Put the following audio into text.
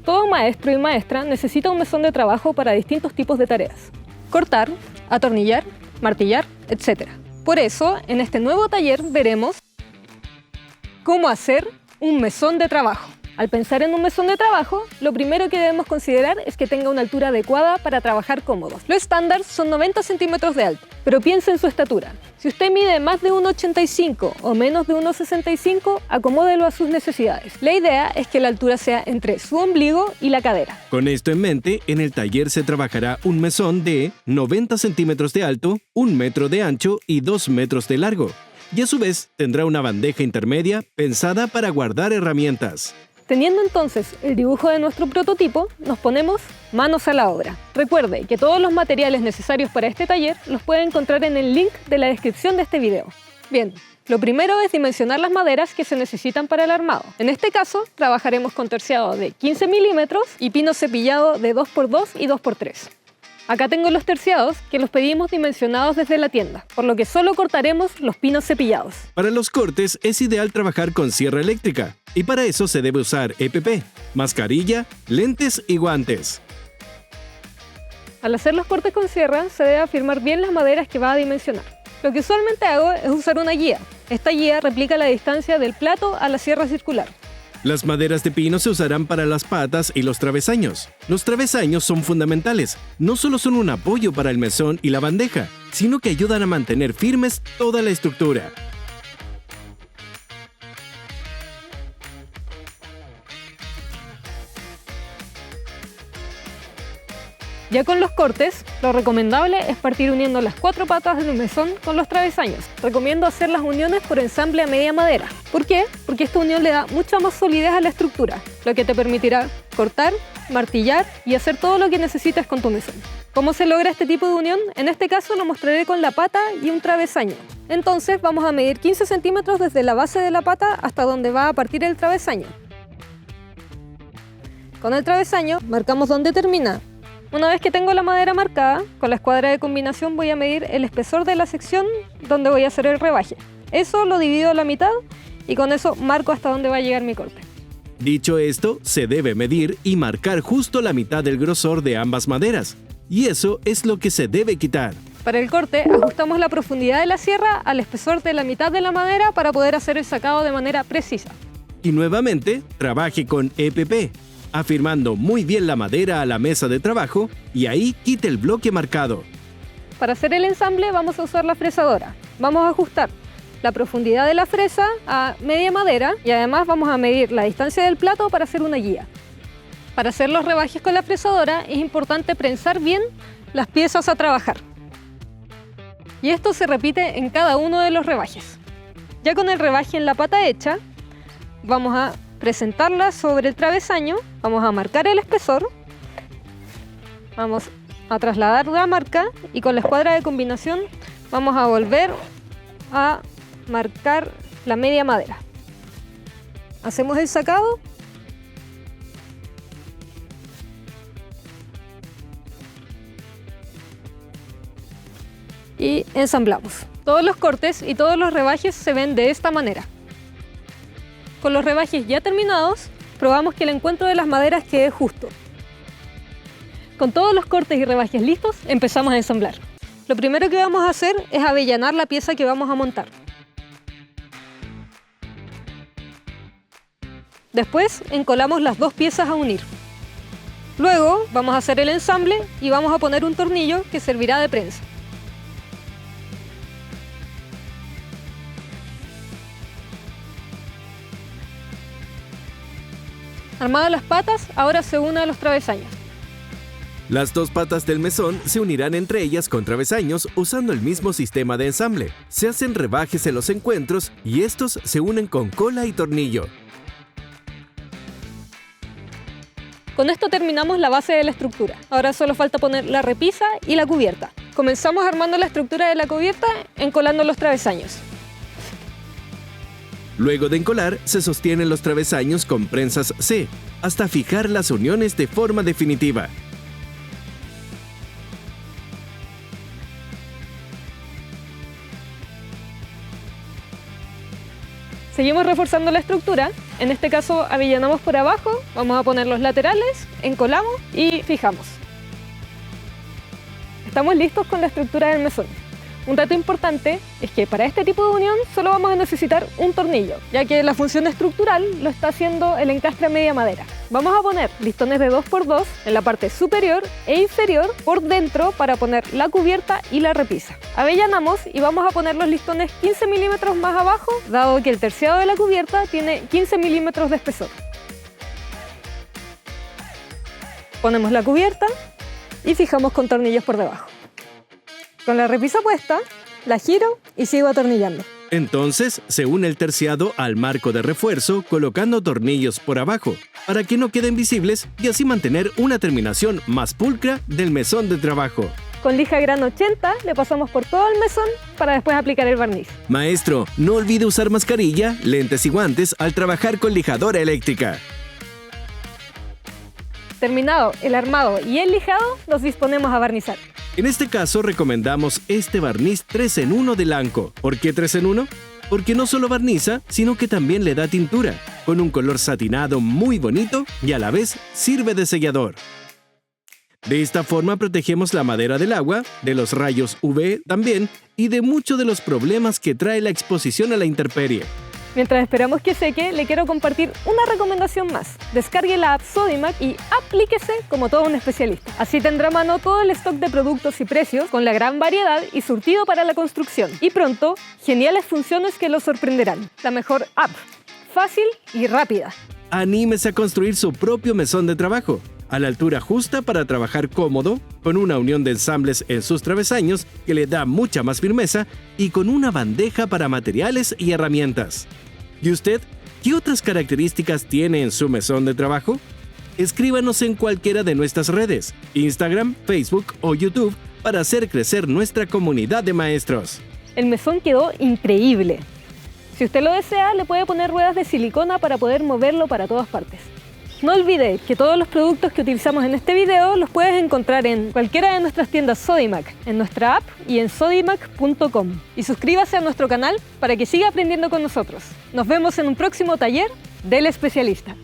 Todo maestro y maestra necesita un mesón de trabajo para distintos tipos de tareas: cortar, atornillar, martillar, etc. Por eso, en este nuevo taller veremos cómo hacer un mesón de trabajo. Al pensar en un mesón de trabajo, lo primero que debemos considerar es que tenga una altura adecuada para trabajar cómodos. Lo estándar son 90 centímetros de alto, pero piense en su estatura. Si usted mide más de 1,85 o menos de 1,65, acomódelo a sus necesidades. La idea es que la altura sea entre su ombligo y la cadera. Con esto en mente, en el taller se trabajará un mesón de 90 centímetros de alto, 1 metro de ancho y 2 metros de largo. Y a su vez tendrá una bandeja intermedia pensada para guardar herramientas. Teniendo entonces el dibujo de nuestro prototipo, nos ponemos manos a la obra. Recuerde que todos los materiales necesarios para este taller los puede encontrar en el link de la descripción de este video. Bien, lo primero es dimensionar las maderas que se necesitan para el armado. En este caso, trabajaremos con terciado de 15 milímetros y pino cepillado de 2x2 y 2x3. Acá tengo los terciados que los pedimos dimensionados desde la tienda, por lo que solo cortaremos los pinos cepillados. Para los cortes es ideal trabajar con sierra eléctrica y para eso se debe usar EPP, mascarilla, lentes y guantes. Al hacer los cortes con sierra se debe afirmar bien las maderas que va a dimensionar. Lo que usualmente hago es usar una guía. Esta guía replica la distancia del plato a la sierra circular. Las maderas de pino se usarán para las patas y los travesaños. Los travesaños son fundamentales. No solo son un apoyo para el mesón y la bandeja, sino que ayudan a mantener firmes toda la estructura. Ya con los cortes, lo recomendable es partir uniendo las 4 patas del mesón con los travesaños. Recomiendo hacer las uniones por ensamble a media madera. ¿Por qué? Porque esta unión le da mucha más solidez a la estructura, lo que te permitirá cortar, martillar y hacer todo lo que necesites con tu mesón. ¿Cómo se logra este tipo de unión? En este caso lo mostraré con la pata y un travesaño. Entonces vamos a medir 15 centímetros desde la base de la pata hasta donde va a partir el travesaño. Con el travesaño marcamos dónde termina. Una vez que tengo la madera marcada, con la escuadra de combinación voy a medir el espesor de la sección donde voy a hacer el rebaje. Eso lo divido a la mitad y con eso marco hasta dónde va a llegar mi corte. Dicho esto, se debe medir y marcar justo la mitad del grosor de ambas maderas. Y eso es lo que se debe quitar. Para el corte, ajustamos la profundidad de la sierra al espesor de la mitad de la madera para poder hacer el sacado de manera precisa. Y nuevamente, trabaje con EPP, afirmando muy bien la madera a la mesa de trabajo y ahí quite el bloque marcado. Para hacer el ensamble vamos a usar la fresadora. Vamos a ajustar la profundidad de la fresa a media madera y además vamos a medir la distancia del plato para hacer una guía. Para hacer los rebajes con la fresadora es importante prensar bien las piezas a trabajar. Y esto se repite en cada uno de los rebajes. Ya con el rebaje en la pata hecha, vamos a presentarla sobre el travesaño, vamos a marcar el espesor, vamos a trasladar la marca y con la escuadra de combinación vamos a volver a marcar la media madera. Hacemos el sacado y ensamblamos. Todos los cortes y todos los rebajes se ven de esta manera. Con los rebajes ya terminados, probamos que el encuentro de las maderas quede justo. Con todos los cortes y rebajes listos, empezamos a ensamblar. Lo primero que vamos a hacer es avellanar la pieza que vamos a montar. Después, encolamos las dos piezas a unir. Luego, vamos a hacer el ensamble y vamos a poner un tornillo que servirá de prensa. Armadas las patas, ahora se une a los travesaños. Las dos patas del mesón se unirán entre ellas con travesaños usando el mismo sistema de ensamble. Se hacen rebajes en los encuentros y estos se unen con cola y tornillo. Con esto terminamos la base de la estructura. Ahora solo falta poner la repisa y la cubierta. Comenzamos armando la estructura de la cubierta encolando los travesaños. Luego de encolar, se sostienen los travesaños con prensas C, hasta fijar las uniones de forma definitiva. Seguimos reforzando la estructura. En este caso avellanamos por abajo, vamos a poner los laterales, encolamos y fijamos. Estamos listos con la estructura del mesón. Un dato importante es que para este tipo de unión solo vamos a necesitar un tornillo, ya que la función estructural lo está haciendo el encastre a media madera. Vamos a poner listones de 2x2 en la parte superior e inferior por dentro para poner la cubierta y la repisa. Avellanamos y vamos a poner los listones 15 milímetros más abajo, dado que el terciado de la cubierta tiene 15 milímetros de espesor. Ponemos la cubierta y fijamos con tornillos por debajo. Con la repisa puesta, la giro y sigo atornillando. Entonces, se une el terciado al marco de refuerzo colocando tornillos por abajo, para que no queden visibles y así mantener una terminación más pulcra del mesón de trabajo. Con lija grano 80 le pasamos por todo el mesón para después aplicar el barniz. Maestro, no olvide usar mascarilla, lentes y guantes al trabajar con lijadora eléctrica. Terminado el armado y el lijado, nos disponemos a barnizar. En este caso recomendamos este barniz 3 en 1 de Lanco. ¿Por qué 3 en 1? Porque no solo barniza, sino que también le da tintura, con un color satinado muy bonito y a la vez sirve de sellador. De esta forma protegemos la madera del agua, de los rayos UV también y de muchos de los problemas que trae la exposición a la intemperie. Mientras esperamos que seque, le quiero compartir una recomendación más. Descargue la app Sodimac y aplíquese como todo un especialista. Así tendrá a mano todo el stock de productos y precios con la gran variedad y surtido para la construcción. Y pronto, geniales funciones que lo sorprenderán. La mejor app, fácil y rápida. Anímese a construir su propio mesón de trabajo, a la altura justa para trabajar cómodo, con una unión de ensambles en sus travesaños que le da mucha más firmeza y con una bandeja para materiales y herramientas. ¿Y usted, qué otras características tiene en su mesón de trabajo? Escríbanos en cualquiera de nuestras redes, Instagram, Facebook o YouTube, para hacer crecer nuestra comunidad de maestros. El mesón quedó increíble. Si usted lo desea, le puede poner ruedas de silicona para poder moverlo para todas partes. No olvide que todos los productos que utilizamos en este video los puedes encontrar en cualquiera de nuestras tiendas Sodimac, en nuestra app y en sodimac.com. Y suscríbase a nuestro canal para que siga aprendiendo con nosotros. Nos vemos en un próximo taller del especialista.